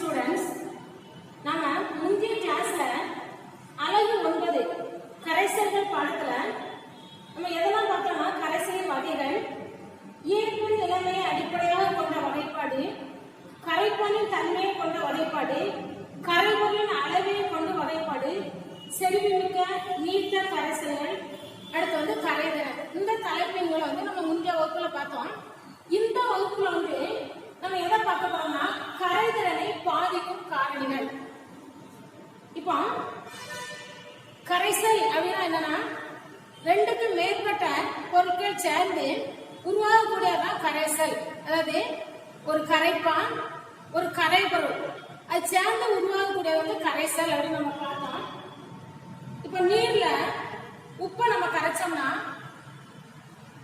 Students, நாம முந்தைய கிளாஸ்ல அலகு 9 கரைசல்கள் பாடத்துல நம்ம எதெல்லாம் பார்த்தோம்னா கரைசலின் வகைகள், ஈர்ப்பின் நிலைமையை அடிப்படையாக கொண்ட வகைப்பாடு, கரைப்பானின் தன்மையை கொண்ட வகைப்பாடு, கரைபொருளின் அளவை கொண்ட வகைப்பாடு, செறிவுமிக்க நீட்ட கரைசல்கள், அடுத்து வந்து கரைதிறன். இந்த தலைப்பின் மூலம் வந்து நம்ம முந்தைய வகுப்புல பார்த்தோம். இந்த வகுப்புல வந்து நம்ம எதை பார்க்க போறோம்னா கரைதிறனை பாதிக்கும் காரணிகள். இப்போ கரைசல் அப்படின்னா என்னன்னா ரெண்டுக்கு மேற்பட்ட பொருட்கள் சேர்ந்து உருவாகக்கூடியதான் கரைசல். அதாவது ஒரு கரைப்பான், ஒரு கரைபொருள், அது சேர்ந்து உருவாகக்கூடிய வந்து கரைசல் அப்படின்னு நம்ம பார்த்தோம். இப்ப நீர்ல உப்பை நம்ம கரைச்சோம்னா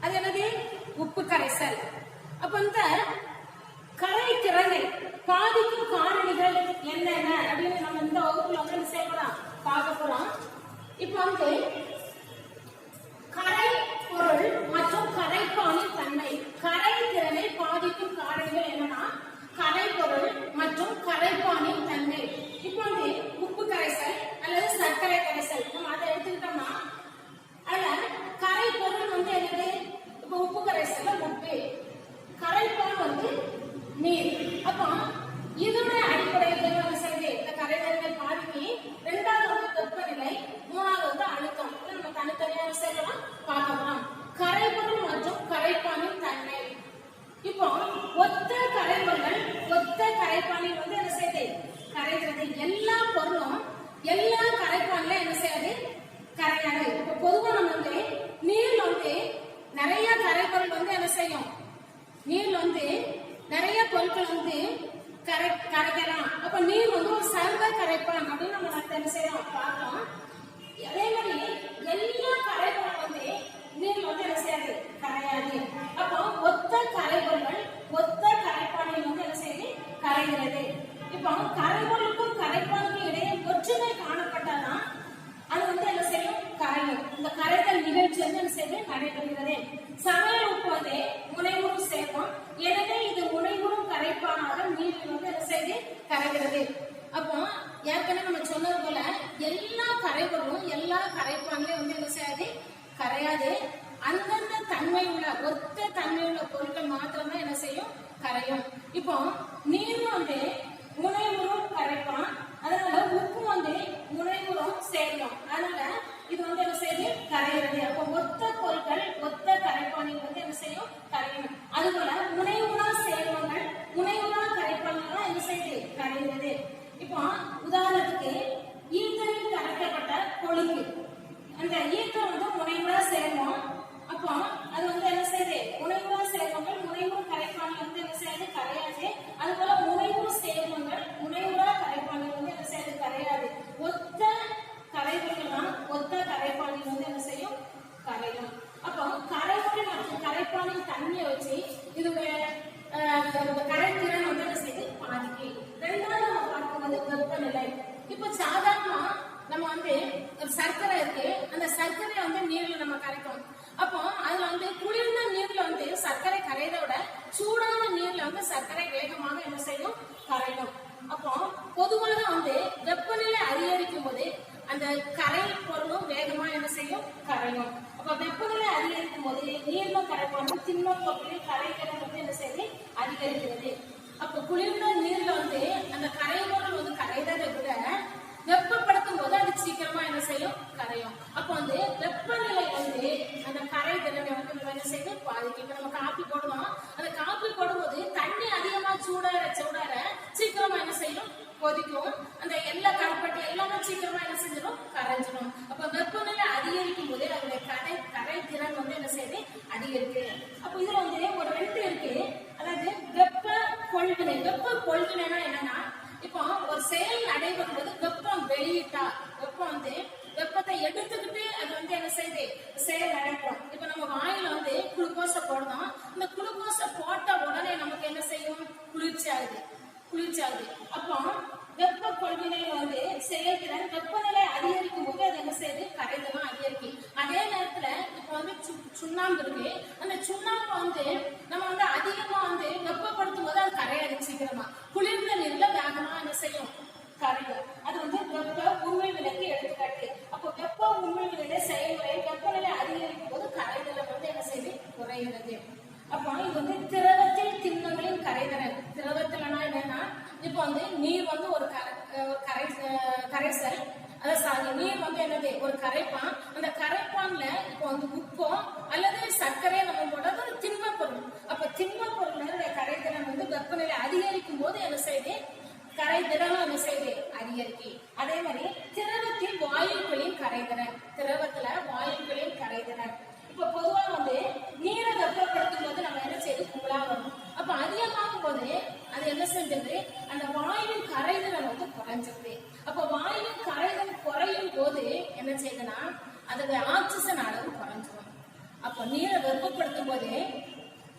அது என்னது? உப்பு கரைசல். அப்ப இந்த கரைதிறனை பாதிக்கும் காரணிகள் என்னென்ன அப்படின்னு நம்ம இந்த வகுப்புல வந்து செய்யலாம் பார்க்க போறோம். இப்ப வந்து கரை பொருள் மற்றும் கரைப்பானின் தன்மை, கரைதிறனை பாதிக்கும் காரணிகள் என்னன்னா கரைப்பொருள் மற்றும் கரைப்பானின் தன்மை. இப்போ வந்து உப்பு கரைசல் அல்லது சர்க்கரை கரைசல் நம்ம அதை எடுத்துக்கிட்டோம்னா அதுல கரைப்பொருள் வந்து என்னது? இப்ப உப்பு கரைசல்ல உப்பு, கரைப்பான் வந்து நீர். அப்போ இதனுடைய அடிப்படையில் என்ன செய்யுது? இந்த கரைதிறனை பாதிக்கு இரண்டாவது வந்து வெப்பநிலை, மூணாவது வந்து அழுத்தம். நம்ம தனித்தனியாக செய்யலாம் பார்க்கலாம். கரைபொருள் மற்றும் கரைப்பானின் தன்மை. இப்போ ஒத்த கரைபொருள் ஒத்த கரைப்பானில் வந்து என்ன செய்யுது? கரைகிறது. எல்லா பொருளும் எல்லா கரைப்பான்ல என்ன செய்யாது? கரையாது. இப்போ பொதுவா நம்ம வந்து நீர்ல வந்து நிறைய கரைபொருள் வந்து என்ன செய்யும்? நீர்ல வந்து நிறைய பொருட்கள் வந்து கரைக்கலாம். அப்ப நீர் வந்து ஒரு சர்வ கரைப்பான் அப்படின்னு நம்ம என்ன செய்யலாம் பார்க்கலாம். அதே மாதிரி எல்லா கரைபொருள் வந்து நீர்ல வந்து என்ன செய்யாது? கரையாது. அப்போ ஒத்த கரைபொருள் ஒத்த கரைப்பானில் வந்து என்ன செய்யுது? கரைகிறது. இப்போ கரைபொருளுக்கும் கரைப்பானுக்கும் இடையே ஒற்றுமை காணப்பட்டாதான் அது வந்து என்ன செய்யும்? கரையும். இந்த கரைதல் நிகழ்ச்சி வந்து என்ன செய்து நடைபெறுகிறது. சமையல் உப்பு வந்து முனைவுறும் சேர்க்கும். எனவே இது முனைவுறும் கரைப்பானாக நீரில் வந்து என்ன செய்து கரைகிறது. அப்போ ஏற்கனவே நம்ம சொன்னது போல எல்லா கரைபொருளும் எல்லா கரைப்பான்லயும் வந்து என்ன செய்யாது? கரையாது. அந்தந்த தன்மை உள்ள ஒத்த தன்மை உள்ள பொருட்கள் மாத்திரம்தான் என்ன செய்யும்? கரையும். இப்போ நீர் வந்து முனைவுறும் கரைப்பான், அதனால உப்பு வந்து முனைவுறும் சேர்க்கும். அதனால இது வந்து என்ன செய்யுது? கரைகிறது. அப்போ ஒத்த பொருட்கள் ஒத்த கரைப்பானில் வந்து என்ன செய்யும்? கரையும். அதுபோல முனைவுறா சேர்மங்கள் முனைவுறா கரைப்பான்கள் என்ன செய்யுது? கரைகிறது. இப்போ உதாரணத்துக்கு ஈத்தரில் கரைக்கப்பட்ட கொழுக்கு, அந்த ஈத்தர் வந்து முனைவுறா சேர்மம். அப்போ அது வந்து என்ன செய்யுது? முனைவுறா சேர்மங்கள் முனைவுறு கரைப்பான்கள் வந்து என்ன செய்யுது? கரையாது. அதுபோல முனைவுறு சேர்மங்கள் முனைவுறா கரைப்பான்கள் வந்து என்ன செய்யுது? கரையாது. ஒத்த கரைபொருள் தான் ஒத்த கரைப்பானில் வந்து என்ன செய்யும்? கரையும். அப்போ கரைபொருள் மற்றும் கரைப்பானின் தன்மையை வச்சு இதோடைய கரைத்திறன் வந்து என்ன செய்யுது? பாதிக்கு. ரெண்டாவது நம்ம பார்க்கும்போது வெப்பநிலை. இப்போ சாதாரணமா நம்ம வந்து ஒரு சர்க்கரை இருக்கு, அந்த சர்க்கரையை வந்து நீர்ல நம்ம கரைக்கும். அப்போ அதுல வந்து குளிர்ந்த நீர்ல வந்து சர்க்கரை கரையதை விட சூடான நீர்ல வந்து சர்க்கரை வேகமாக என்ன செய்யும்? கரையும். அப்போ பொதுவாக வந்து வெப்பநிலை அதிகரிக்கும் போது அந்த கரை பொருளும் வேகமா என்ன செய்யும்? கரையும். அப்ப வெப்பநிலை அதிகரிக்கும் போது நீர்ம கரைப்பான் திண்ம பொருளில் கரைதிறன் வந்து என்ன செய்யுது? அதிகரிக்கிறது. அப்ப குளிர்ந்த நீர்ல வந்து அந்த கரை பொருள் வந்து கரைததை விட வெப்பப்படுத்தும் போது அது சீக்கிரமா என்ன செய்யும்? கரையும். அப்போ வந்து வெப்பநிலை வந்து அந்த கரைதிறனை வந்து என்ன செய்யுது? பாதிக்கும். இப்ப நம்ம காப்பி போடுவோம், அந்த காப்பி போடும்போது தண்ணி அதிகமா சூடாற சூடாற சீக்கிரமா என்ன செய்யும்? கொதிக்கும். அந்த எல்லா கருப்பட்டி எல்லாமே சீக்கிரமா என்ன செஞ்சிடும்? கரைஞ்சிடும். அப்ப வெப்பநிலை அதிகரிக்கும் போது அதோடைய கரைதிறன் வந்து என்ன செய்யுது? அதிகரிக்கு. அப்ப இதுல வந்து ஒரு ரெண்டு இருக்கு. அதாவது வெப்ப கொள்வினை. வெப்ப கொள்வினைனா என்னன்னா இப்போ ஒரு செயல் நடைபெறும் போது வெப்பம் வெளியிட்டா வெப்பம் வந்து வெப்பத்தை எடுத்துக்கிட்டு அது வந்து என்ன செய்யுது? செயல் நடைபெறும். இப்ப நம்ம வாயில வந்து குளுக்கோஸை போடுறோம், இந்த குளுக்கோஸை போட்ட உடனே நமக்கு என்ன செய்யும்? குளிர்ச்சி ஆகுது. அப்போ வெப்ப கொள்வினை வந்து செயல்திறன் வெப்பநிலை அதிகரிக்கும் போது அது என்ன செய்யுது? கரைதலும் அதிகரிக்கும். அதே நேரத்துல இப்ப வந்து சுண்ணாம்பு இருக்கு, அந்த சுண்ணாம்பு வந்து நம்ம வந்து அதிகமா வந்து வெப்பப்படுத்தும் போது அது கரையாது. சீக்கிரமா குளிர்ந்த நீர்ல வேகமா என்ன கரைசல், அதாவது நீர் வந்து என்னது ஒரு கரைப்பான். அந்த கரைப்பான்ல இப்போ வந்து உப்போ அல்லது சர்க்கரையை நம்ம போடுறது ஒரு திண்ம பொருள். அப்ப திண்ம பொருளுடைய கரைதிறன் வந்து வெப்பநிலை அதிகரிக்கும் போது என்ன செய்யுது, கரைதிறனும் என்ன செய்யுது, அதிகரிக்கு. அதே மாதிரி திரவத்தில் வாயுக்களின் கரைதிறன், திரவத்துல வாயுக்களின் கரைதிறன். இப்ப பொதுவா வந்து நீரை வெப்பப்படுத்தும் போது நம்ம என்ன செய்யுது, கும்பலா வரும். அப்ப அதிகமாகும் போது அது என்ன செஞ்சது, அந்த வாயுவின் கரைதிறன் வந்து குறைஞ்சிருது. அப்ப வாயுவின் கரைதிறன் குறையும் போது என்ன செய்யுதுன்னா அதோட ஆக்சிஜன் அளவு குறைஞ்சிடும். அப்ப நீரை வெப்பப்படுத்தும் போது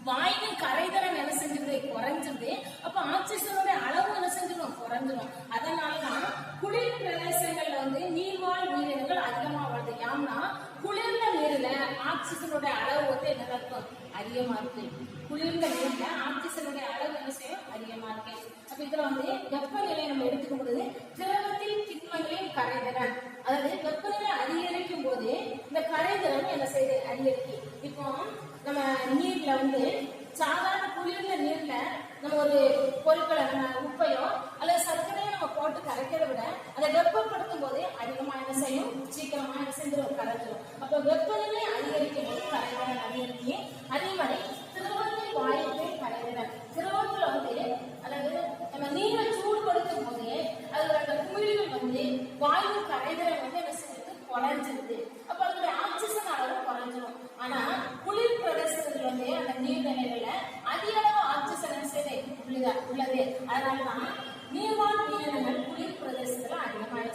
வாயுவின் கரைதிறன் என்ன செஞ்சிருது, குறைஞ்சிருது. அப்ப ஆக்சிஜனுடைய அளவு என்ன செஞ்சிடும், குறைஞ்சிடும். அதனாலதான் குளிர் பிரதேசங்கள்ல வந்து நீர்வாழ் உயிரினங்கள் அதிகமா வருது. ஏன்னா குளிர்ந்த நீர்ல ஆக்சிஜனுடைய அளவு வந்து என்ன இருக்கும், அதிகமா இருக்கு. குளிர்ந்த நீர்ல ஆக்சிஜனுடைய அளவு என்ன செய்யும், அதிகமா இருக்கு. அப்ப இதுல வந்து வெப்பநிலை நம்ம எடுத்துக்கும் பொழுது திரவத்தில் திண்மங்களின் கரைதிறன், அதாவது வெப்பநிலை அதிகரிக்கும் போது இந்த கரைதிறன் என்ன செய்யுது, அதிகரிக்கு. இப்போ நம்ம நீர்ல வந்து சாதாரண குளிர்ந்த நீர்ல நம்ம ஒரு பொருட்களை நம்ம உப்பையோ அல்லது சர்க்கரையோ நம்ம போட்டு கரைக்கிறத விட அதை வெப்பப்படுத்தும் போது அதிகமா என்ன செய்யும், சீக்கிரமா என்ன செஞ்சிடும், கரைஞ்சிடும். அப்ப வெப்பநிலை அதிகரிக்கும் போது கரைதிறன் அதிகரிக்கு. அதே மாதிரி திரவத்தில் வாயுக்களின் கரைதிறன், திரவத்துல வந்து அதாவது நம்ம நீரை சூடுபடுத்தும் போது அதோட அந்த குமிழ்கள் வந்து வாயு கரைதிறன் வந்து என்ன செஞ்சிருக்கு, குறைஞ்சிருது. அப்ப அதோட ஆக்சிஜன் அளவு குறைஞ்சிடும். ஆனா குளிர் பிரதேசத்துல வந்து அந்த நீர்நிலைகள்ல அதிக அளவு ஆக்சிஜன் செய்து உள்ளது. அதனாலதான் நீர்வாழ் உயிரினங்கள் குளிர் பிரதேசத்துல அதிகமாக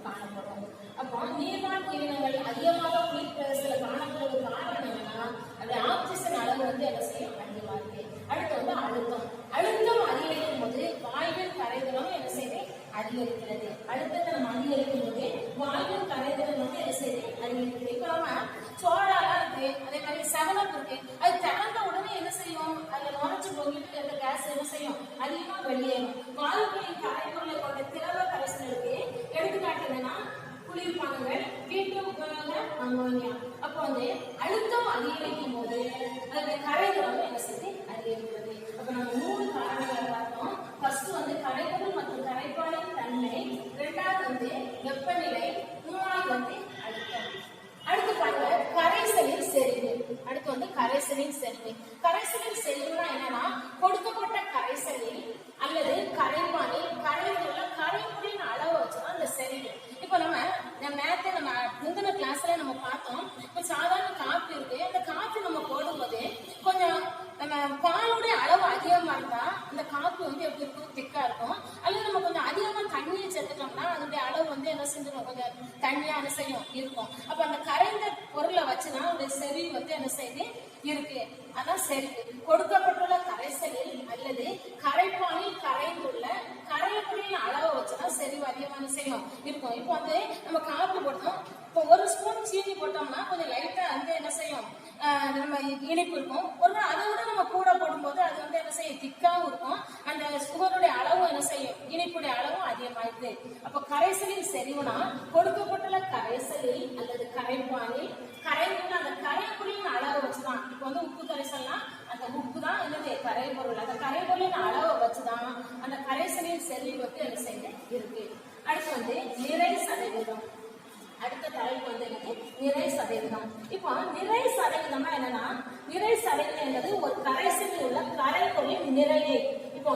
காணப்படும். அப்போ நீர்வாழ் உயிரினங்கள் அதிகமாக குளிர் பிரதேசத்துல காணப்படுவது காரணம் என்னன்னா அந்த ஆக்சிஜன் அளவு வந்து என்ன செய்யும், அதிகமா இருக்கு. அடுத்து வந்து அழுத்தம், அழுத்தம் அதிகரிக்கும் போது வாயுவின் கரைதிறனும் என்ன செய்து அதிகரிக்கிறது. அழுத்தத்தை நம்ம அதிகரிக்கும் போது வாயுவின் கரைதிறன் வந்து என்ன செய்து அதிகரிக்கிறது. இப்ப நம்ம சோடாலாம் இருக்கு, அதே மாதிரி செவனப் இருக்கு, அது திறந்த உடனே என்ன செய்யும், அதுல நுரைச்சு போகிட்டு அந்த கேஸ் என்ன செய்யும், அதிகமா வெளியேறும். வாயுக்களின் கரைபொருளை கொண்ட திரவ கரைசலுக்கு எடுத்துக்காட்டு என்னன்னா குளிர்பானங்கள், வீட்டு உபயோக அமோனியா. அப்போ வந்து அழுத்தம் அதிகரிக்கும் போது அதோட கரைதிறன் என்ன செய்து அதிகரிக்கிறது. அப்ப நம்ம 3 காரணங்களை பார்த்தோம். ஃபர்ஸ்ட் வந்து கரைபொருள் மற்றும் கரைப்பானின் தன்மை, இரண்டாவது வந்து வெப்பநிலை, மூணாவது வந்து அழுத்தம். அடுத்து பாருங்க கரைசலின் செறிவு. அடுத்து வந்து கரைசலின் செறிவு. கரைசலின் செறிவுனா என்னன்னா கொடுக்கப்பட்ட கரைசலில் அல்லது கரைப்பானில் கரைந்துள்ள கரைபொருளின் அளவை வச்சுதான் அந்த செறிவு. இப்ப நம்ம மேத்த நம்ம முந்தின கிளாஸ்ல நம்ம பார்த்தோம். இப்ப சாதாரண காஃபி இருக்கு, அந்த காஃபி நம்ம போடும்போது கொஞ்சம் நம்ம பாலுடைய அளவு அதிகமா இருந்தா அந்த காஃபி வந்து எப்படி இருக்கும், திக்கா இருக்கும். அல்லது நம்ம கொஞ்சம் அதிகமா தண்ணியை சேர்த்துட்டோம்னா அதனுடைய அளவு வந்து என்ன செஞ்சிடும், கொஞ்சம் தண்ணியா என்ன செய்யும் இருக்கும். அப்ப அந்த கரைந்த பொருளை வச்சுதான் அதோட செறிவு வந்து என்ன செய்யுது இருக்கு. அதான் செறிவு. கொடுக்கப்பட்டுள்ள கரைசலில் அல்லது கரைப்பானில் கரைந்துள்ள கரைபொருளின் அளவை வச்சுதான் செறிவு அதிகமான செய்யும் இருக்கும். இப்போ வந்து நம்ம காப்பி போட்டோம், இப்போ 1 ஸ்பூன் சீனி போட்டோம்னா கொஞ்சம் லைட்டா வந்து என்ன செய்யும், நம்ம இனிப்பு இருக்கும். ஒரு அதை விட நம்ம கூட போடும்போது அது வந்து என்ன செய்யும், திக்காவும் இருக்கும். அந்த சுகருடைய அளவும் என்ன செய்யும், இனிப்புடைய அளவும் அதிகமாயிடுது. அப்ப கரைசலின் செறிவுனா கொடுக்கப்பட்டுள்ள கரைசலில் அல்லது கரைப்பானில் கரைந்துள்ள அந்த கரைபொருளின் அளவை வச்சுதான். இப்போ வந்து உப்பு கரைசல்னா அந்த உப்பு தான் என்னது கரைபொருள், அந்த கரைபொருளின் அளவை வச்சுதான் அந்த கரைசலின் செறிவு வந்து என்ன செய்யுது இருக்கு. அடுத்து வந்து நிறை சதவீதம். அடுத்த தலைப்பு வந்து எனக்கு நிறை சதவீதம். இப்போ நிறை சதவீதம்னா என்னன்னா நிறை சதவீதம் என்பது ஒரு கரைசலில் உள்ள கரைபொருளின் நிறையை. இப்போ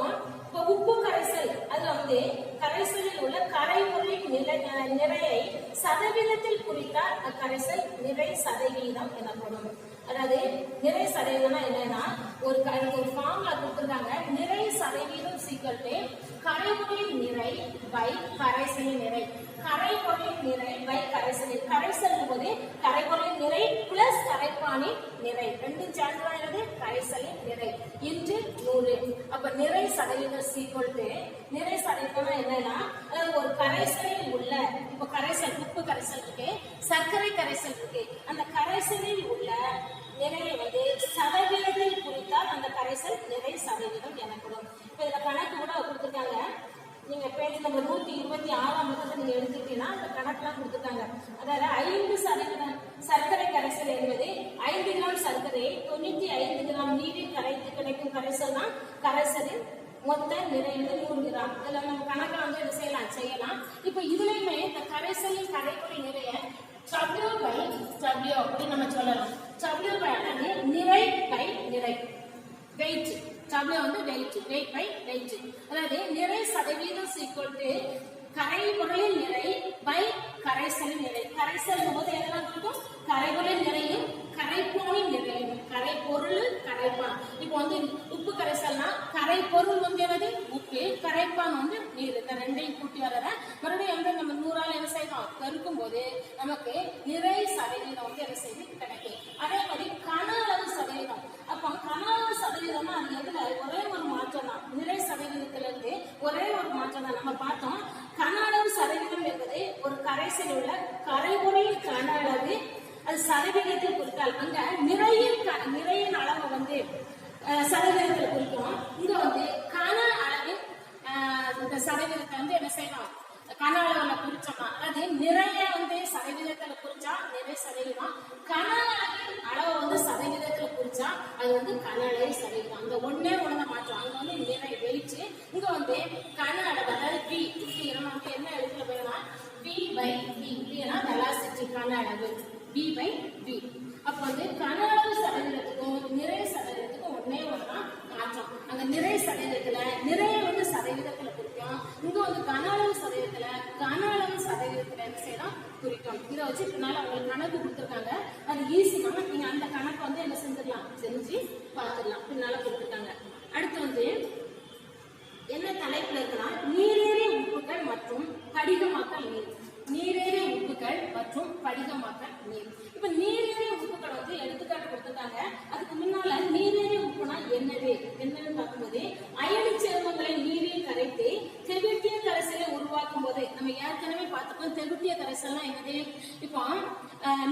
உப்பு கரைசல் அதுல வந்து கரைசலில் உள்ள கரைபொருளின் நிறையை சதவீதத்தில் குறித்தால் அக்கரைசல் நிறை சதவீதம் எனப்படும். அதாவது நிறை சதவீதம்னா என்னன்னா ஒரு ஃபார்முலா கொடுத்துருக்காங்க. நிறை சதவீதம் சீக்கிரத்து கரைபொருளின் நிறை பை கரைசலின் நிறை. கரைபொருளின் நிறை பை கரைசலின், கரைசல் போது கரைபொருளின் நிறை பிளஸ் கரைப்பானின் நிறை ரெண்டும் சேர்ந்து கரைசலின் நிறை இன்று 100. அப்ப நிறை சதவீதம் சீக்கிரத்து நிறை சதவீதம்னா என்னன்னா அதாவது ஒரு கரைசலில் உள்ள, இப்ப கரைசல் உப்பு கரைசல் இருக்கு, சர்க்கரை கரைசல் இருக்கு, அந்த கரைசலில் உள்ள நிறையை வந்து சதவீதத்தில் குறித்தால் அந்த கரைசல் நிறை சதவீதம் எனப்படும். இப்ப இதுல கணக்கு கூட கொடுத்துருக்காங்க. நீங்க பேஜ் நம்பர் 126ஆம் பக்கத்தை நீங்க எடுத்துட்டீங்கன்னா அந்த கணக்கெல்லாம் கொடுத்துருக்காங்க. அதாவது 5% சர்க்கரை கரைசல் என்பது 5 கிராம் சர்க்கரை 95 கிராம் நீரில் கரைத்து கிடைக்கும் கரைசல் தான் கரைசலின் மொத்த நிறை வந்து 100 கிராம். இதுல நம்ம கணக்கை வந்து என்ன செய்யலாம். இப்ப இதுலயுமே இந்த கரைசலின் கரைபொருள் நிறைய W by W அப்படின்னு நம்ம சொல்லலாம். W by நிறை by நிறை, வெயிட். W வந்து வெயிட் by வெயிட். அதாவது நிறை சதவீதம் ஈக்குவல் டு கரைபொருளின் நிறை by கரைசலின் நிறை. கரைசல் போது என்னெல்லாம் இருக்கும்? கரைபொருளின் நிறையும் கரைப்பானின் நிறையும். கரைப்பொருள் கரைப்பான். இப்போ வந்து உப்பு கரைசல்னா கரைப்பொருள் வந்து என்னது? உப்பு, கரைப்பான் வந்து நீர். இந்த ரெண்டையும் கூட்டி வர்றத மறுபடியும் வந்து நம்ம 100ஆல் என்ன செய்யணும்? பெருக்கும் போது நமக்கு நிறை சதவீதம் வந்து என்ன செய்து கிடைக்கும். அதே மாதிரி கன அளவு சதவீதம். அப்போ கன அளவு சதவீதம்னா அது எதுல? ஒரே ஒரு மாற்றம் தான். நிறை சதவீதத்துல இருந்து ஒரே ஒரு மாற்றம் தான். நம்ம பார்த்தோம் கன அளவு சதவீதம் என்பது ஒரு கரைசல் உள்ள கரைபொருளின் கன அளவு, அது சதவீதத்தில் குறித்தால் அங்க நிறையின் அளவு வந்து சதவீதத்தில் குறிக்கும். இங்க வந்து கன அளவின் இந்த சதவீதத்தை வந்து என்ன செய்யணும்? கன அளவுல குறிச்சோம்னா, அதாவது நிறைய வந்து சதவீதத்துல குறிச்சா நிறை சதவீதம், கன அளவின் அளவை வந்து சதவீதத்துல குறிச்சா அது வந்து கன அளவு சதவீதம். அந்த ஒன்னே ஒண்ணு மாற்றம். அங்க வந்து நிறை வெயிட், இங்க வந்து கன அளவு, அதாவது V. நம்ம வந்து என்ன எழுத்துல போயிடனா V by V. இல்லைன்னா வெலாசிட்டி கன அளவு V by V. அப்ப வந்து கன அளவு சதவீதத்துக்கும் நிறை சதவீதத்துக்கும் ஒன்னே ஒண்ணுதான் மாற்றம். அங்க நிறை சதவீதத்துல நிறைய வந்து சதவீதத்துல குறிக்கும், இங்க வந்து கன அளவு சதவீதத்துல என்ன செய்யலாம்? குறிக்கும். இதை வச்சு பின்னால உங்களுக்கு கணக்கு கொடுத்துருக்காங்க. அது ஈஸி தான். நீங்க அந்த கணக்கு வந்து என்ன செஞ்சிடலாம்? செஞ்சு பார்த்துடலாம். பின்னால கொடுத்துருக்காங்க. அடுத்து வந்து என்ன தலைப்புல இருக்குன்னா நீரேறிய உப்புக்கள் மற்றும் படிகமாக்கல் நீர். நீரேறிய உப்புக்கள் மற்றும் படிகமாக்கல் நீர். இப்ப நீரேறிய உப்புக்கள் வந்து எடுத்துக்காட்டு கொடுத்துருக்காங்க. அதுக்கு முன்னால நீரேறிய உப்புனா என்னன்னு பார்க்கும்போது அயனி சேர்மங்களை நீரில் கரைத்து தெவிட்டிய கரைசலை உருவாக்கும் போது நம்ம ஏற்கனவே பார்த்துக்கோம். தெவிட்டிய கரைசல்னா என்னது? இப்போ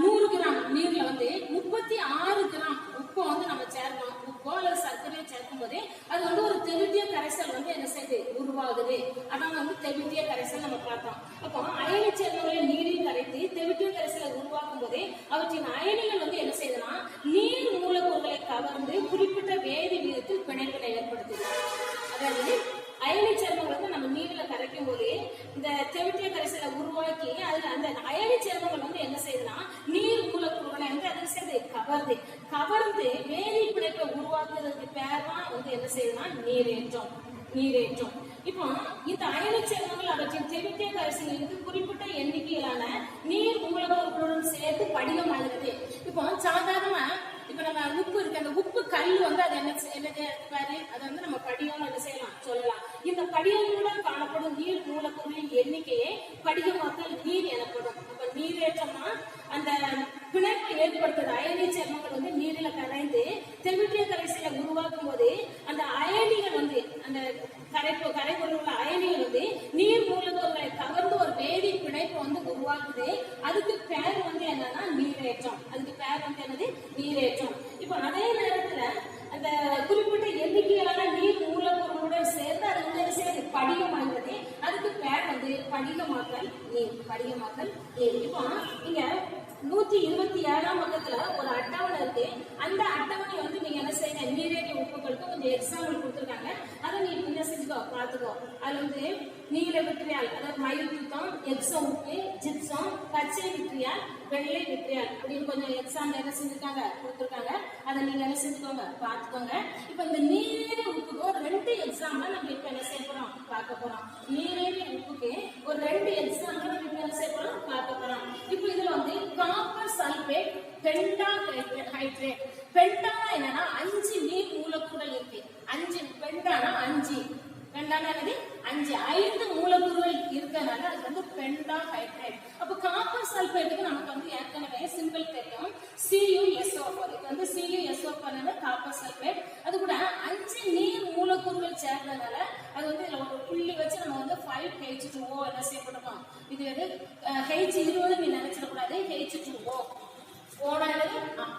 100 கிராம் நீர்ல வந்து 36 கிராம் உப்பு வந்து நம்ம சேர்க்கணும். உப்போ அல்லது சர்க்கரையை சேர்க்கும் போதே அது வந்து ஒரு தெவிட்டிய கரைசல் வந்து என்ன செய்யுது? உருவாகுது. அதான் வந்து தெவிட்டிய கரைசல் நம்ம பார்த்தோம். அப்போ அயனி சேர்மங்களை நீரில் கரைத்து தெவிட்டிய கரைசலை உருவாக்கும் போதே அவற்றின் அயனிகள் வந்து என்ன செய்யுதுன்னா நீர் மூலக்கூறுகளை கவர்ந்து குறிப்பிட்ட வேதி விகிதத்தில் பிணைப்பினை ஏற்படுத்துது. அதாவது அயனி சேர்மங்கள் வந்து நம்ம நீர்ல கரைக்கும் போது இந்த தெவிட்டிய கரைசலை உருவாக்கி அதுல அந்த அயனி சேர்மங்கள் வந்து என்ன செய்யுதுன்னா நீர் மூலக்கூறுகளை வந்து அதை செய்து கவர்ந்து வேதி பிணைப்பை உருவாக்குறதுக்கு பேர் தான் வந்து என்ன செய்யுதுன்னா நீரேற்றம். இப்போ இந்த அயனி சேர்மங்கள் அவற்றின் தெவிட்டிய கரைசலிலிருந்து குறிப்பிட்ட எண்ணிக்கையிலான நீர் மூலக்கூறுகளுடன் சேர்த்து படிகமாகிறது. இப்போ சாதாரணமா இப்ப நம்ம உப்பு இருக்கு, அந்த உப்பு கல் வந்து அது என்னது பாரு, அதை வந்து நம்ம படிகம் என்ன செய்யலாம் சொல்லலாம். இந்த படிகங்களுடன் காணப்படும் நீர் மூலக்கூறுகளின் எண்ணிக்கையே படிகமாக்கல் நீர் எனப்படும். அப்ப நீரேற்றம்னா அந்த பிணைப்பை ஏற்படுத்துறது. அயனி சேர்மங்கள் வந்து நீரில கரைந்து தெவிட்டிய கரைசலை உருவாக்கும் போது அந்த அயனிகள் வந்து அந்த கரைபொருள் உள்ள அயனிகள் வந்து நீர் மூலக்கூறுகளை கவர்ந்து ஒரு வேதி பிணைப்பு வந்து உருவாக்குது. அதுக்கு பேர் வந்து என்னன்னா நீரேற்றம். அதுக்கு பேர் வந்து என்னது? நீரேற்றம். இப்போ அதே நேரத்துல அந்த குறிப்பிட்ட எண்ணிக்கையிலான நீர் மூலக்கூறுகளுடன் சேர்ந்து அது வந்து என்ன செய்யுது? படிகமாகிறது. அதுக்கு பேர் வந்து படிகமாக்கல் நீர். இப்போ இங்க 127ஆம் பக்கத்துல ஒரு அட்டவணை இருக்கு. அந்த அட்டவணை வந்து நீங்க என்ன செய்யுங்க, நீரேறிய உப்புகளுக்கு கொஞ்சம் எக்ஸாம்பிள் கொடுத்துருக்காங்க. அதை நீ என்ன செஞ்சுக்கோ, பார்த்துக்கோ. அதுல வந்து நீல விட்ரியால், அதாவது மயில் துத்தம், எக்ஸம் உப்பு, ஜிப்சம், பச்சை விட்ரியால், வெள்ளை விட்ரியால் அப்படின்னு கொஞ்சம் எக்ஸாம்பிள் என்ன செஞ்சிருக்காங்க கொடுத்துருக்காங்க. அதை நீங்க என்ன செஞ்சுக்கோங்க, பார்த்துக்கோங்க. இப்ப இந்த நீரேறிய உப்புக்கு ஒரு 2 எக்ஸாம்பிள் நம்ம இப்ப என்ன செய்ய போறோம், பார்க்க போறோம். நீரேறிய உப்புக்கு ஒரு 2 எக்ஸாம்பிள் நம்ம இப்ப என்ன செய்ய போறோம், பார்க்க போறோம். இப்ப இதுல வந்து காப்பர் சல்பேட், பெண்டா ஹைட்ரேட். பெண்டானா என்னன்னா 5 நீர் மூலக்கூறுகள் இருக்கு. 5 பெண்டானா 5 5 மூலக்கூறுகள் இருக்கனால அது வந்து பெண்டா ஹைட்ரேட். அப்ப காப்பர் சல்பேட்டுக்கு நமக்கு வந்து ஏற்கனவே சிம்பிள் தெரியும், CuSO4. இது வந்து CuSO4 காப்பர் சல்பேட். அது கூட 5 நீர் மூலக்கூறுகள் சேர்ந்தனால அது வந்து இதுல ஒரு புள்ளி வச்சு நம்ம வந்து 5H2O என்ன செய்யப்பட்டிருக்கோம். இது வந்து H20 நீ நினைச்சிடக்கூடாது, H2O.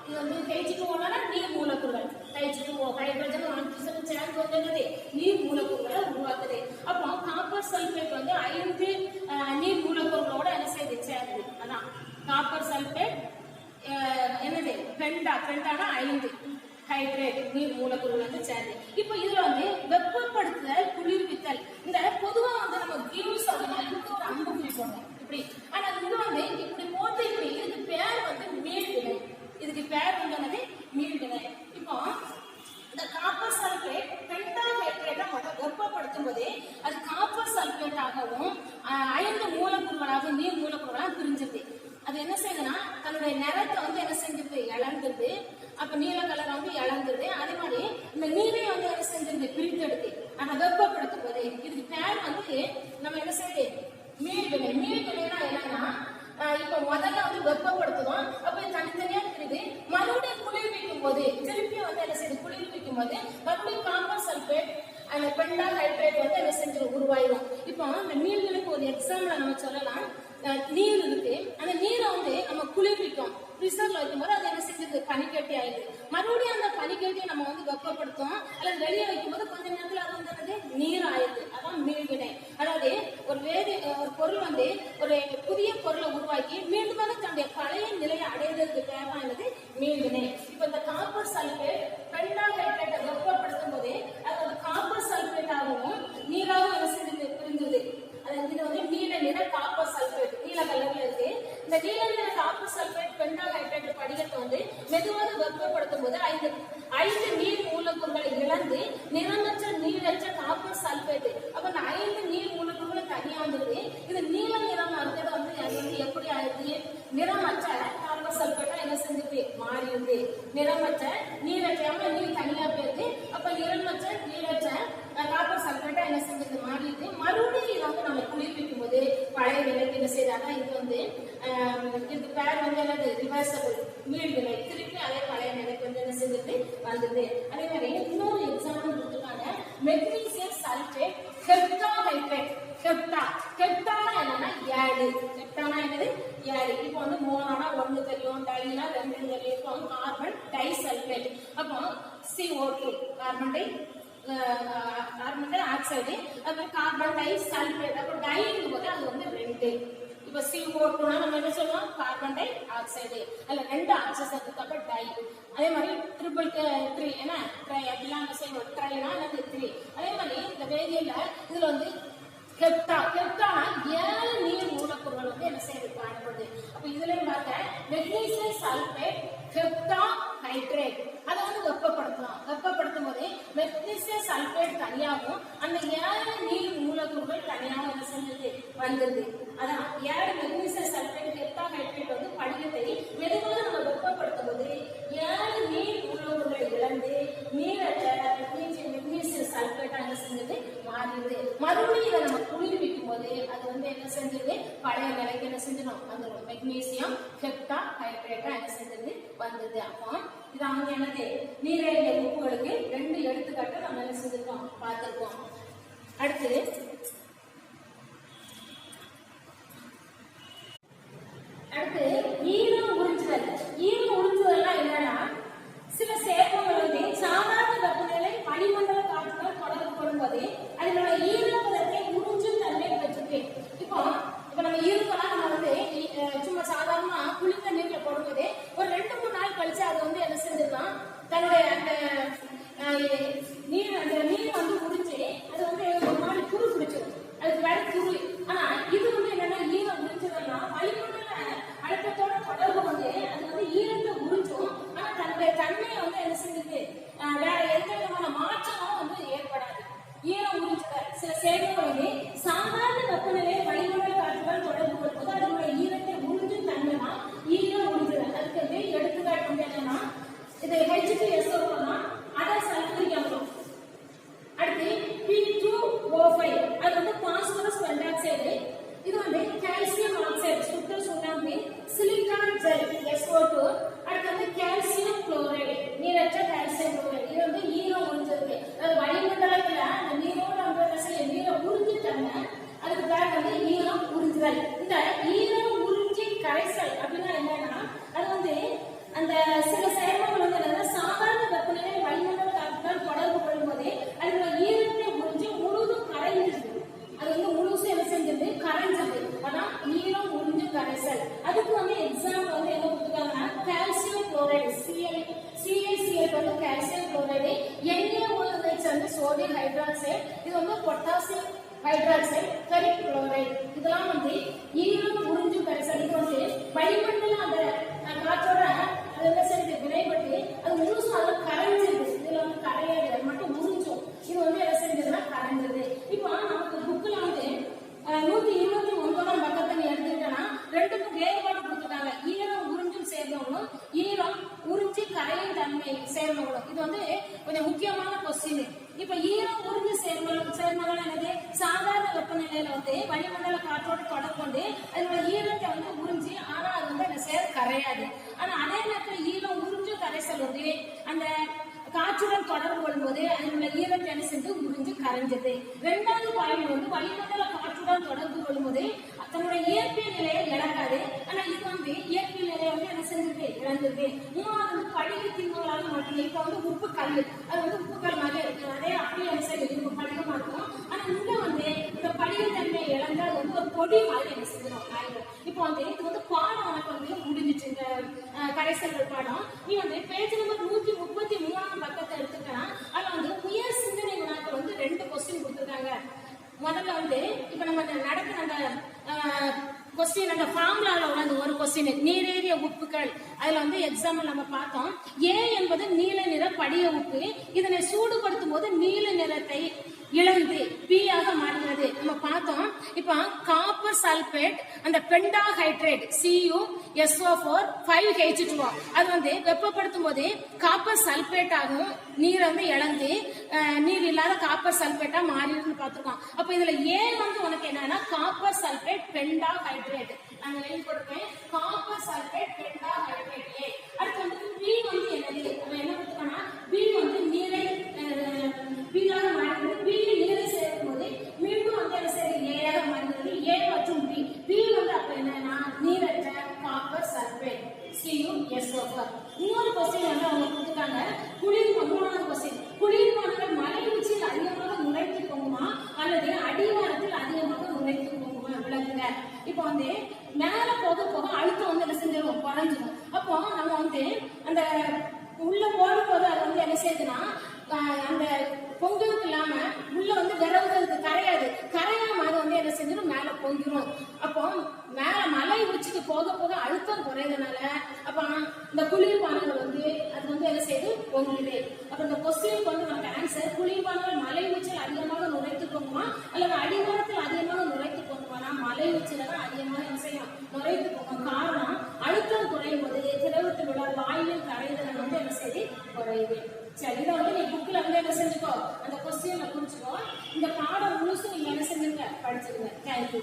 இது வந்து H2O நீர் மூலக்கூறுகள். H2O ஹைட்ரஜன் ஆக்சிஜன் சேர்ந்து வந்தது நீர் மூலக்கூறுகளை உருவாக்குது. அப்போ காப்பர் சல்பேட் வந்து 5 நீர் மூலக்கூறுகளோட என்ன செய்து சேர்ந்து. அதான் காப்பர் சல்பேட் என்னது பெண்டானா 5 ஹைட்ரேட் நீர் மூலக்கூறுகள் வந்து சேர்ந்து. இப்போ இதுல வந்து வெப்பப்படுத்துதல் அதாவது நீர் மூலக்கூறுலாம் பிரிஞ்சிருது. அது என்ன செய்யுதுன்னா தன்னுடைய நிறத்தை வந்து என்ன செஞ்சிருது, இழந்துருது. அப்ப நீல கலர் வந்து இழந்துருது. அதே மாதிரி இந்த நீரை வந்து என்ன செஞ்சிருது, பிரித்தெடுத்து நம்ம வெப்பப்படுத்தும் போது இதுக்கு பேர் வந்து நம்ம என்ன செய்யுது, மீள்வினை. மீள்வினைனா என்னன்னா இப்ப முதல்ல வந்து வெப்பப்படுத்துவோம், அப்ப தனித்தனியா தெரியுது. மறுபடியும் குளிர்விக்கும் போது திருப்பி வந்து என்ன செய்யுது, குளிர்விக்கும் போது மறுபடியும் காப்பர் சல்பேட் அந்த பெண்டால் ஹைட்ரேட் வந்து என்ன செஞ்சு உருவாயிடும். இப்போ இந்த மீள்களுக்கு ஒரு எக்ஸாம்பிள நம்ம சொல்லலாம். நீர் இருக்கு, அந்த நீரை வந்து நம்ம குளிர்விக்கும், ஃப்ரீசர்ல வைக்கும்போது அது என்ன செஞ்சது, பனிக்கட்டி ஆயிடுது. மறுபடியும் அந்த பனிக்கட்டியை நம்ம வந்து வெப்பப்படுத்தும் அல்லது வெளியே வைக்கும்போது கொஞ்ச நேரத்துல அது வந்து நீர் ஆயிடுது. அதான் மீள்வினை. அதாவது ஒரு பொருள் வந்து ஒரு புதிய பொருளை உருவாக்கி மீண்டும் தன்னுடைய பழைய நிலையை அடைவதற்கு தேவையானது மீள்வினை. இப்ப இந்த காப்பர் சல்பேட் பெண்டால் ஹைட்ரேட்டை வெப்பப்படுத்தும் போது அது ஒரு காப்பர் சல்பேட் ஆகவும் நீராகவும் என்ன செஞ்சது, பிரிஞ்சது. இது வந்து நீல நிற காப்பர் சல்பேட், நீல கலர்ல இருக்கு. இந்த நீல நிற காப்பர் சல்பேட் பெண்டால் ஹைட்ரேட் படிகத்தை வந்து மெதுவாக வெப்பப்படுத்தும் போது ஐந்து நீர் மூலக்கூறுகளை இழந்து நிறமற்ற நீரற்ற காப்பர் சல்பேட். அப்ப இந்த 5 நீர் மூலக்கூறுகளை தனியா வந்துருது. இது நீல நிறம் இருக்கிறது வந்து அது வந்து எப்படி ஆயிடுது, நிறமற்ற காப்பர் சல்பேட்டா என்ன செஞ்சுது, மாறிடுது. நிறமற்ற நீரற்ற நீர் தனியா போயிடுது. அப்ப நிறமற்ற நீரற்ற காப்பர் சல்பேட்டா என்ன செஞ்சது, மாறிடுது. மறுபடியும் இதை வந்து நம்ம குளிர்விக்கும் போது பழைய நிலைக்கு என்ன செய்யறாங்க, இது வந்து இது பேர் வந்து என்னது, ரிவர்சபிள் மீள்வினை. திருப்பி அதே பழைய நிலைக்கு வந்து என்ன செஞ்சது, வந்தது. அதே மாதிரி இன்னொரு எக்ஸாம்பிள் கொடுத்துருக்காங்க. Magnesium sulphate heptahydrate. ஹெப்டானா என்னன்னா 7. ஹெப்டானா என்னது, 7. இப்போ வந்து மோனோனா 1 தெரியும், டைனா 2 தெரியும். இப்போ கார்பன் டை சல்பேட். அப்போ CO2 கார்பன் டை ஆக்சைடு, அப்புறம் கார்பன் டை சல்பேட். அப்போ டைங்கும் போது அது வந்து 2. இப்ப CO2 நம்ம என்ன சொல்லுவோம், கார்பன் டை ஆக்சைடு. அதுல 2 ஆக்சிஜன் இருக்கு, அப்ப டை. அதே மாதிரி ட்ரிபிள் 3 என்ன ட்ரை அப்படிலாம் என்ன செய்வோம், ட்ரைனா என்னது 3. அதே மாதிரி இந்த வேதியியல்ல இதுல வந்து ஹெப்டானா 7 நீர் மூலக்கூறுகள் வந்து என்ன செய்யறது, காணப்படுது. அப்ப இதுலயும் பார்க்க மெக்னீசியம் சல்பேட் ஹெப்டா ஹைட்ரேட் அதை வந்து வெப்பப்படுத்தும் போது மெக்னீசியம் சல்பேட் தனியாகவும் அந்த 7 நீர் மூலக்கூறுகள் தனியாகவும் என்ன செஞ்சது, வந்தது. அதான் 7 மெக்னீசியம் சல்பேட் ஹெப்டா ஹைட்ரேட் வந்து படிகத்தை மெதுவாக நம்ம வெப்பப்படுத்தும் போது 7 நீர் மூலக்கூறுகளை இழந்து நீரற்ற மெக்னீசியம் சல்பேட்டா என்ன செஞ்சது, மாறிடுது. மறுபடியும் இதை நம்ம குளிர்விக்கும் போது அது வந்து என்ன செஞ்சது, பழைய நிலைக்கு என்ன செஞ்சிடும், வந்துடும். மெக்னீசியம் ஹெப்டா ஹைட்ரேட்டா என்ன செஞ்சது, வந்தது. அப்போ இது அவங்க என்னது, நீரிழிவு உப்புகளுக்கு 2 எடுத்துக்காட்டு நம்ம என்ன செஞ்சிருக்கோம், பார்த்திருக்கோம். அடுத்து ஈரம் உறிஞ்சுதல். ஈரம் உறிஞ்சுதல்னா என்னன்னா சில சேர்மங்கள் வந்து சாதாரண வெப்பநிலை வளிமண்டல காற்றுடன் தொடர்பு கொள்ளும்போது அதனோட ஈரப்பதத்தை உறிஞ்சும் தன்மை பெற்றிருக்கு. இப்போ நம்ம ஈரப்பெல்லாம் நம்ம வந்து சும்மா சாதாரணமா குளித்த நீர்ல போடும்போது ஒரு 2-3 நாள் கழிச்சு அது வந்து என்ன செஞ்சிடலாம், தன்னுடைய அந்த நீர் வந்து உறிஞ்சு அது வந்து ஒரு மாதிரி துரு பிடிச்சிடும், அதுக்கு வேற துரு. ஆனா இது வந்து என்னன்னா ஈரம் உறிஞ்சதுன்னா வளிமண்டல அழுத்தத்தோட தொடர்பு வந்து அது வந்து ஈரத்தை உறிஞ்சும். ஆனா தன்னுடைய தன்மையை வந்து என்ன செஞ்சது, வேற எந்த விதமான மாற்றமும் வந்து ஏற்படாது. ஈரம் உறிஞ்சுதல் சில சேர்மங்கள் வந்து சாதாரண வெப்பநிலையை வளிமண்டல காற்றுடன் தொடர்பு கொள்வது அதனுடைய ஈரத்தை உறிஞ்சும் தன்மைனா ஈரம் உறிஞ்சுதல். அதுக்கு வந்து எடுத்துக்காட்டு வந்து என்னன்னா இது H2SO4 அதை சல்பூரிக் அமிலம். அடுத்து P2O5 அது வந்து பாஸ்பரஸ் பென்டாக்சைடு. இது வந்து கால்சியம் ஆக்சைடு சுத்த சுண்ணாம்பு. Silicon gel SO2. அடுத்து வந்து கால்சியம் குளோரைடு நீரற்ற கால்சியம் குளோரைடு. இது வந்து ஈரம் உறிஞ்சிருக்கு. அது வளிமண்டலத்துல அந்த நீரோட வந்து நீரை உறிஞ்சி தன்மை அதுக்கு பேர் வந்து ஈரம் உறிஞ்சுதல். இந்த ஈரம் உறிஞ்சி கரைசல் அப்படின்னா என்னன்னா அது வந்து அந்த சில சேர்மங்கள் வந்து என்னன்னா சாதாரண வெப்பநிலை வளிமண்டல காற்றுடன் தொடர்பு கொள்ளும் போது அதோட ஈரத்தை உறிஞ்சி முழுதும் கரைஞ்சிருக்கு. அது வந்து முழுசு என்ன செஞ்சது, கரைஞ்சது. அதான் ஈரம் உறிஞ்சு கரைசல். அதுக்கு வந்து எக்ஸாம்பிள் வந்து என்ன கொடுத்துருக்காங்கன்னா கால்சியம் குளோரைடு CaCl வந்து கால்சியம் குளோரைடு, NaOH வந்து சோடியம் ஹைட்ராக்சைடு, இது வந்து பொட்டாசியம் ஹைட்ராக்சைடு, ஃபெரிக் குளோரைடு. இதெல்லாம் வந்து ஈரம் உறிஞ்சு கரைசல். இது வந்து வளிமண்டல அந்த காற்றோட அது என்ன செய்யுது, வினைப்பட்டு அது முழுசும் அதெல்லாம் கரைஞ்சிருது. இதுல வந்து கரையாது, அது மட்டும் உறிஞ்சும். இது வந்து என்ன செஞ்சதுன்னா கரைஞ்சது. இப்போ நமக்கு புக்ல வந்து 129 பக்கத்தை எடுத்து சூழ்நிலையில வந்து வளிமண்டல காற்றோட தொடர்பு கொண்டு அதனோட ஈரத்தை வந்து உறிஞ்சி, ஆனா அது வந்து அந்த சேர் கரையாது. ஆனா அதே நேரத்தில் ஈரம் உறிஞ்ச கரைசல் வந்து அந்த காற்றுடன் தொடர்பு கொள்ளும்போது அதனுள்ள ஈரத்தை என்ன செஞ்சு உறிஞ்சு கரைஞ்சது. இரண்டாவது பாயிண்ட் வந்து வளிமண்டல காற்றுடன் தொடர்பு கொள்ளும்போது தன்னுடைய இயற்பியல் நிலையை இழக்காது. ஆனா இது வந்து இயற்பியல் நிலையை வந்து என்ன செஞ்சிருக்கு, இழந்திருக்கு. மூணாவது வந்து படிக திண்மங்களாக மாற்றணும். இப்ப வந்து உப்பு கல், அது வந்து உப்பு கல் மாதிரி இருக்கு, அதே அப்படியே என்ன செய்யுது, இப்ப படிகமா இருக்கும். ஆனா இங்க வந்து இந்த படிகத்தன்மை இழந்து அது வந்து ஒரு பொடி மாதிரி என்ன செஞ்சிடும் ஆயிடும். இப்போ வந்து இது வந்து பாடம் உனக்கு வந்து முடிஞ்சிச்சு, இந்த கரைசல்கள் பாடம். நீ வந்து பேஜ் நம்பர் 133 பக்கத்தை எடுத்துக்கனா அதுல வந்து உயர் சிந்தனை வினாக்கள் வந்து 2 கொஸ்டின் கொடுத்துருக்காங்க. முதல்ல வந்து இப்ப நம்ம நடக்கிற அந்த கொஸ்டின், அந்த ஃபார்முலால உள்ள அந்த ஒரு கொஸ்டின், நீரேறிய உப்புகள், அதுல வந்து எக்ஸாம்பிள் நம்ம பார்த்தோம். ஏ என்பது நீல நிற படிய உப்பு, இதனை சூடுபடுத்தும் போது நீல நிறத்தை இழந்து பி ஆக மாறுகிறது. நம்ம பார்த்தோம். இப்ப காப்பர் சல்பேட் அந்த பெண்டாஹைட்ரேட் CuSO4 5H2O அது வந்து வெப்பப்படுத்தும் போது காப்பர் சல்பேட் ஆகும், நீரை வந்து இழந்து நீர் இல்லாத காப்பர் சல்பேட்டா மாறிடுன்னு பார்த்துருக்கோம். அப்ப இதுல ஏ வந்து உனக்கு என்னன்னா காப்பர் சல்பேட் பெண்டாஹைட்ரேட், நாங்க எழுதி கொடுப்பேன் காப்பர் சல்பேட் பெண்டாஹைட்ரேட் ஏ. அடுத்து வந்து பி வந்து என்னது, நம்ம என்ன கொடுத்துக்கோன்னா பி வந்து நீரை பீயாக மாறுகிறது. பி நீரை சேர்க்கும் போது மீண்டும் வந்து என்ன செய்யுது, ஏயாக மாறுகிறது. ஏ மற்றும் பி, பி வந்து அப்ப என்னன்னா நீரற்ற காப்பர் சல்பேட் CuSO4. இன்னொரு கொஸ்டின் வந்து அவங்க கொடுத்துருக்காங்க. மூணாவது கொஸ்டின், குளிர்பானங்கள் மலை உச்சியில் அதிகமாக நுழைத்து போகுமா அல்லது அடிவாரத்தில் அதிகமாக நுழைத்து போகுமா, விளக்குங்க. இப்போ வந்து மேல போக போக அழுத்தம் வந்து என்ன செஞ்சிடும், குறைஞ்சிடும். அப்போ நம்ம வந்து அந்த உள்ள போடும்போது அது வந்து என்ன செய்யுதுன்னா அந்த பொங்கலுக்கு இல்லாம உள்ள வந்து விரவுகளுக்கு கரையாது, கரையாம அது வந்து என்ன செஞ்சிடும், மேல பொங்கிடும். அப்போ மேல மலை உச்சிக்கு போக போக அழுத்தம் குறையதுனால அப்ப இந்த குளிர்பானங்கள் வந்து அது வந்து என்ன செய்யுது, பொங்குது. அப்ப இந்த கொஸ்டினுக்கு வந்து நமக்கு ஆன்சர், குளிர்பானங்கள் மலை உச்சியில் அதிகமாக நுழைத்து போகுமா அல்லது அடிவாரத்தில் அதிகமாக நுழைத்து போகுமானா மலை உச்சியில தான் அதிகமாக என்ன செய்யும், நுழைத்து போகும். காரணம் அழுத்தம் குறையும் போது திரவத்தில் உள்ள வாயுவின் கரைதல் வந்து என்ன செய்து குறையுது. சரி, இதை வந்து நீ புக்ல வந்து என்ன செஞ்சுக்கோ, அந்த கொஸ்டின்ல குறிச்சுக்கோ. இந்த பாடம் முழுசும் நீங்க என்ன செஞ்சுங்க, படிச்சிருங்க. தேங்க்யூ.